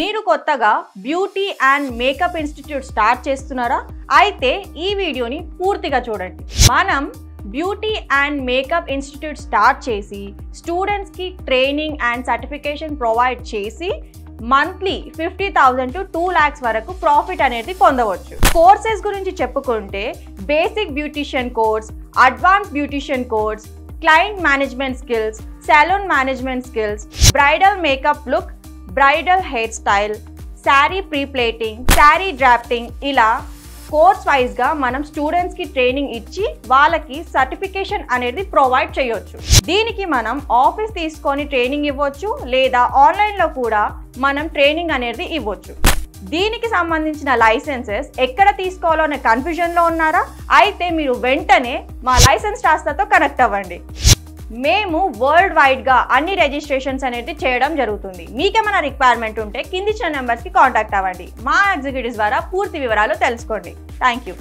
మీరు కొత్తగా beauty and makeup institute start చేస్తున్నారా? అయితే ఈ వీడియోని పూర్తిగా చూడండి. మనం beauty and makeup institute start చేసి స్టూడెంట్స్కి ట్రైనింగ్ అండ్ సర్టిఫికేషన్ ప్రొవైడ్ చేసి మంత్లీ 50,000 to 2 lakhs వరకు ప్రాఫిట్ అనేది పొందవచ్చు. కోర్సెస్ గురించి చెప్పుకుంటే basic beautician course, advance beautician course, client management skills, salon management skills, bridal makeup look, bridal hair style, sari prepleating, sari drafting, ఇలా course వైజ్గా మనం స్టూడెంట్స్కి ట్రైనింగ్ ఇచ్చి వాళ్ళకి సర్టిఫికేషన్ అనేది ప్రొవైడ్ చేయొచ్చు. దీనికి మనం ఆఫీస్ తీసుకొని ట్రైనింగ్ ఇవ్వచ్చు, లేదా ఆన్లైన్లో కూడా మనం ట్రైనింగ్ అనేది ఇవ్వచ్చు. దీనికి సంబంధించిన లైసెన్సెస్ ఎక్కడ తీసుకోవాలో అనే కన్ఫ్యూజన్లో ఉన్నారా? అయితే మీరు వెంటనే మా లైసెన్స్ స్టార్స్తో కనెక్ట్ అవ్వండి. మేము వరల్డ్ వైడ్గా అన్ని రిజిస్ట్రేషన్స్ అనేది చేయడం జరుగుతుంది. మీకేమైనా రిక్వైర్మెంట్ ఉంటే కింది ఇచ్చిన నెంబర్స్కి కాంటాక్ట్ అవ్వండి. మా ఎగ్జిక్యూటివ్స్ ద్వారా పూర్తి వివరాలు తెలుసుకోండి. Thank you.